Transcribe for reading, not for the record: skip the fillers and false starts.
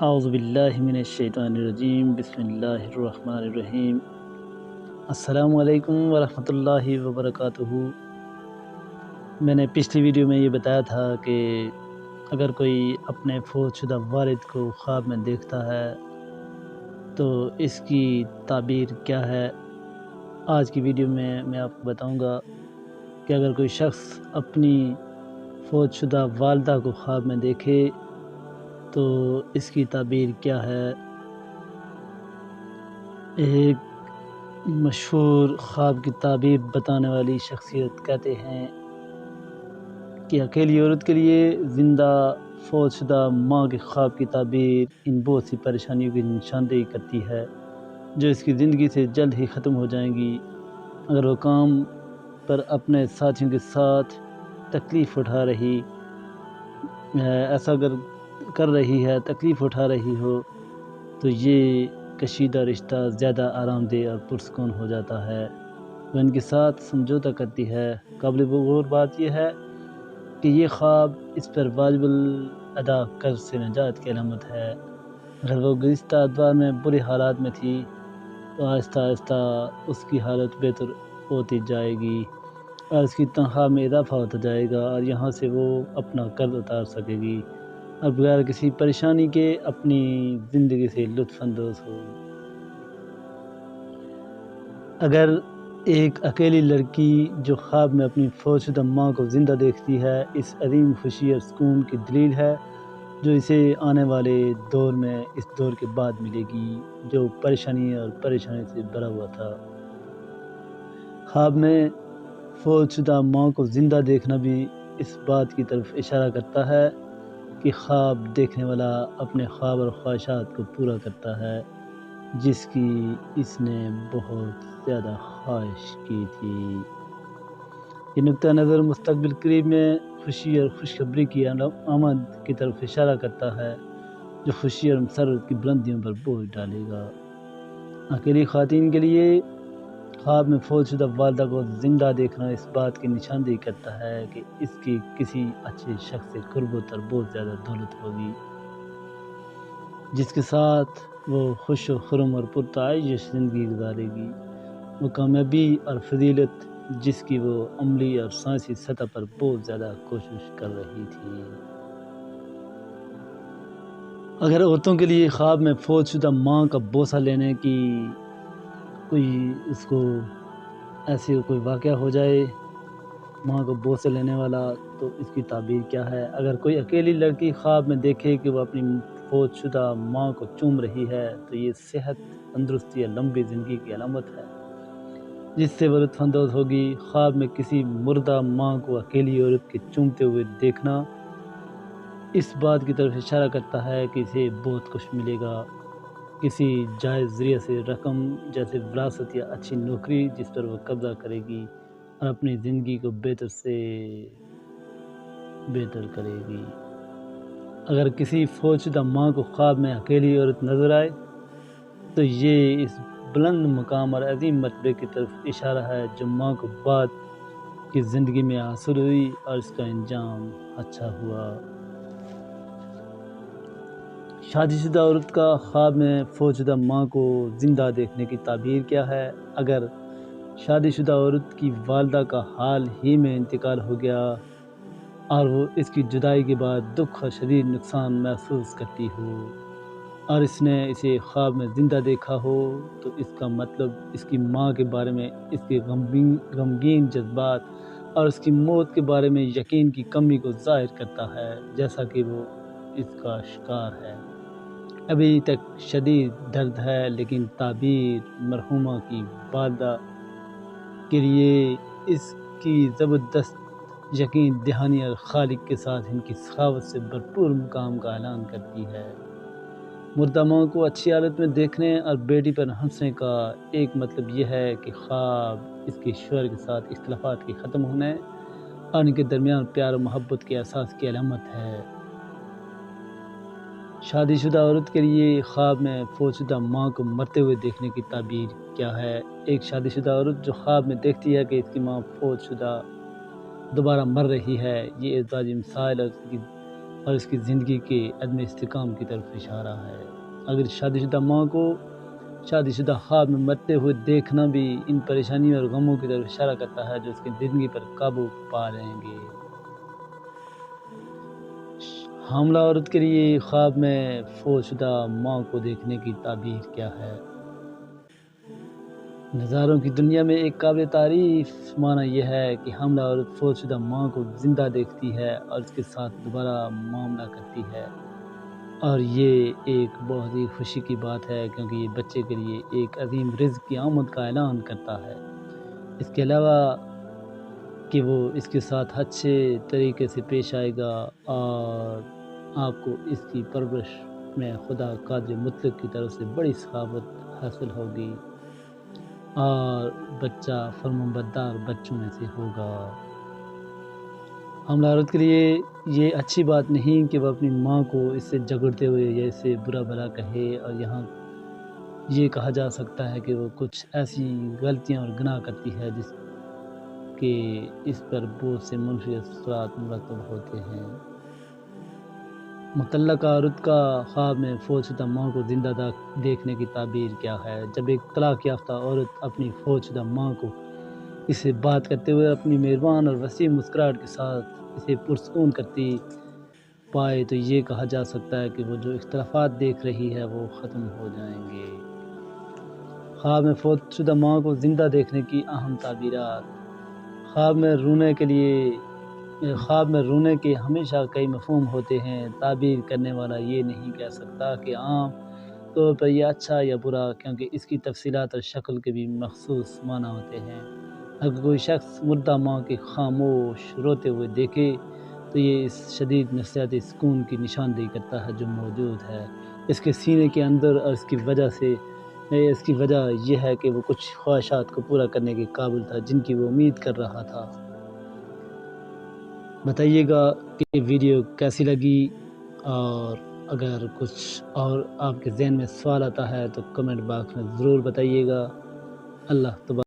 اعوذ باللہ من الشیطان الرجیم، بسم اللہ الرحمن الرحیم۔ السلام علیکم ورحمۃ اللہ وبرکاتہ۔ میں نے پچھلی ویڈیو میں یہ بتایا تھا کہ اگر کوئی اپنے فوت شدہ والد کو خواب میں دیکھتا ہے تو اس کی تعبیر کیا ہے۔ آج کی ویڈیو میں آپ کو بتاؤں گا کہ اگر کوئی شخص اپنی فوت شدہ والدہ کو خواب میں دیکھے تو اس کی تعبیر کیا ہے۔ ایک مشہور خواب کی تعبیر بتانے والی شخصیت کہتے ہیں کہ اکیلی عورت کے لیے زندہ فوت شدہ ماں کے خواب کی تعبیر ان بہت سی پریشانیوں کی نشاندہی کرتی ہے جو اس کی زندگی سے جلد ہی ختم ہو جائیں گی۔ اگر وہ کام پر اپنے ساتھیوں کے ساتھ تکلیف اٹھا رہی ہے، ایسا اگر کر رہی ہے، تکلیف اٹھا رہی ہو تو یہ کشیدہ رشتہ زیادہ آرام دہ اور پرسکون ہو جاتا ہے۔ وہ ان کے ساتھ سمجھوتہ کرتی ہے۔ قابل غور بات یہ ہے کہ یہ خواب اس پر واجب الادا قرض سے نجات کی علامت ہے۔ اگر وہ گزشتہ ادوار میں برے حالات میں تھی تو آہستہ آہستہ اس کی حالت بہتر ہوتی جائے گی اور اس کی تنخواہ میں اضافہ ہوتا جائے گا اور یہاں سے وہ اپنا قرض اتار سکے گی اور بغیر کسی پریشانی کے اپنی زندگی سے لطف اندوز ہو۔ اگر ایک اکیلی لڑکی جو خواب میں اپنی فوت شدہ ماں کو زندہ دیکھتی ہے، اس عظیم خوشی اور سکون کی دلیل ہے جو اسے آنے والے دور میں اس دور کے بعد ملے گی جو پریشانی سے بھرا ہوا تھا۔ خواب میں فوت شدہ ماں کو زندہ دیکھنا بھی اس بات کی طرف اشارہ کرتا ہے کہ خواب دیکھنے والا اپنے خواب اور خواہشات کو پورا کرتا ہے جس کی اس نے بہت زیادہ خواہش کی تھی۔ یہ نقطہ نظر مستقبل قریب میں خوشی اور خوشخبری کی آمد کی طرف اشارہ کرتا ہے جو خوشی اور مسرت کی بلندیوں پر بوجھ ڈالے گا۔ اکیلی خواتین کے لیے خواب میں فوت شدہ والدہ کو زندہ دیکھنا اس بات کی نشاندہی کرتا ہے کہ اس کی کسی اچھے شخص سے قربت اور بہت زیادہ دولت ہوگی جس کے ساتھ وہ خوش و خرم اور پرتعیش زندگی گزارے گی۔ وہ کامیابی اور فضیلت جس کی وہ عملی اور سائنسی سطح پر بہت زیادہ کوشش کر رہی تھی۔ اگر عورتوں کے لیے خواب میں فوت شدہ ماں کا بوسہ لینے کی کوئی اس کو ایسی کوئی واقعہ ہو جائے، ماں کو بوسہ لینے والا، تو اس کی تعبیر کیا ہے۔ اگر کوئی اکیلی لڑکی خواب میں دیکھے کہ وہ اپنی فوت شدہ ماں کو چوم رہی ہے تو یہ صحت، تندرستی اور لمبی زندگی کی علامت ہے جس سے وہ لطف اندوز ہوگی۔ خواب میں کسی مردہ ماں کو اکیلی عورت کے چومتے ہوئے دیکھنا اس بات کی طرف اشارہ کرتا ہے کہ اسے بہت کچھ ملے گا، کسی جائز ذریعے سے رقم جیسے وراثت یا اچھی نوکری جس پر وہ قبضہ کرے گی اور اپنی زندگی کو بہتر سے بہتر کرے گی۔ اگر کسی فوت شدہ ماں کو خواب میں اکیلی عورت نظر آئے تو یہ اس بلند مقام اور عظیم مرتبے کی طرف اشارہ ہے جو ماں کو بعد کی زندگی میں حاصل ہوئی اور اس کا انجام اچھا ہوا۔ شادی شدہ عورت کا خواب میں فوت شدہ ماں کو زندہ دیکھنے کی تعبیر کیا ہے۔ اگر شادی شدہ عورت کی والدہ کا حال ہی میں انتقال ہو گیا اور وہ اس کی جدائی کے بعد دکھ اور شدید نقصان محسوس کرتی ہو اور اس نے اسے خواب میں زندہ دیکھا ہو تو اس کا مطلب اس کی ماں کے بارے میں اس کے غمگین جذبات اور اس کی موت کے بارے میں یقین کی کمی کو ظاہر کرتا ہے جیسا کہ وہ اس کا شکار ہے۔ ابھی تک شدید درد ہے لیکن تعبیر مرحومہ کی والدہ کے لیے اس کی زبردست یقین دہانی اور خالق کے ساتھ ان کی سخاوت سے بھرپور مقام کا اعلان کرتی ہے۔ مردہ ماں کو اچھی حالت میں دیکھنے اور بیٹی پر ہنسنے کا ایک مطلب یہ ہے کہ خواب اس کے شوہر کے ساتھ اختلافات کے ختم ہونے اور ان کے درمیان پیار و محبت کے احساس کی علامت ہے۔ شادی شدہ عورت کے لیے خواب میں فوت شدہ ماں کو مرتے ہوئے دیکھنے کی تعبیر کیا ہے۔ ایک شادی شدہ عورت جو خواب میں دیکھتی ہے کہ اس کی ماں فوت شدہ دوبارہ مر رہی ہے، یہ ازدواجی مسائل اور اس کی اور اس کی زندگی کے عدم استحکام کی طرف اشارہ ہے۔ اگر شادی شدہ ماں کو شادی شدہ خواب میں مرتے ہوئے دیکھنا بھی ان پریشانیوں اور غموں کی طرف اشارہ کرتا ہے جو اس کی زندگی پر قابو پا لیں گے۔ حاملہ عورت کے لیے خواب میں فوت شدہ ماں کو دیکھنے کی تعبیر کیا ہے؟ نظاروں کی دنیا میں ایک قابل تعریف معنی یہ ہے کہ حاملہ عورت فوت شدہ ماں کو زندہ دیکھتی ہے اور اس کے ساتھ دوبارہ معاملہ کرتی ہے، اور یہ ایک بہت ہی خوشی کی بات ہے کیونکہ یہ بچے کے لیے ایک عظیم رزق کی آمد کا اعلان کرتا ہے۔ اس کے علاوہ کہ وہ اس کے ساتھ اچھے طریقے سے پیش آئے گا اور آپ کو اس کی پرورش میں خدا قادر مطلق کی طرف سے بڑی سخاوت حاصل ہوگی اور بچہ فرمانبردار بچوں میں سے ہوگا۔ حاملہ عورت کے لیے یہ اچھی بات نہیں کہ وہ اپنی ماں کو اس سے جھگڑتے ہوئے یا اس سے برا بھلا کہے، اور یہاں یہ کہا جا سکتا ہے کہ وہ کچھ ایسی غلطیاں اور گناہ کرتی ہے جس کہ اس پر بہت سے منفی اثرات مرتب ہوتے ہیں۔ مطلقہ عورت کا خواب میں فوت شدہ ماں کو زندہ دیکھنے کی تعبیر کیا ہے؟ جب ایک طلاق یافتہ عورت اپنی فوت شدہ ماں کو اس سے بات کرتے ہوئے اپنی مہربان اور وسیع مسکراہٹ کے ساتھ اسے پرسکون کرتی پائے تو یہ کہا جا سکتا ہے کہ وہ جو اختلافات دیکھ رہی ہے وہ ختم ہو جائیں گے۔ خواب میں فوت شدہ ماں کو زندہ دیکھنے کی اہم تعبیرات۔ خواب میں رونے کے ہمیشہ کئی مفہوم ہوتے ہیں۔ تعبیر کرنے والا یہ نہیں کہہ سکتا کہ عام طور پر یہ اچھا یا برا، کیونکہ اس کی تفصیلات اور شکل کے بھی مخصوص معنی ہوتے ہیں۔ اگر کوئی شخص مردہ ماں کے خاموش روتے ہوئے دیکھے تو یہ اس شدید نفسیاتی سکون کی نشاندہی کرتا ہے جو موجود ہے اس کے سینے کے اندر، اور اس کی وجہ یہ ہے کہ وہ کچھ خواہشات کو پورا کرنے کے قابل تھا جن کی وہ امید کر رہا تھا۔ بتائیے گا کہ ویڈیو کیسی لگی، اور اگر کچھ اور آپ کے ذہن میں سوال آتا ہے تو کمنٹ باکس میں ضرور بتائیے گا۔ اللہ تبارک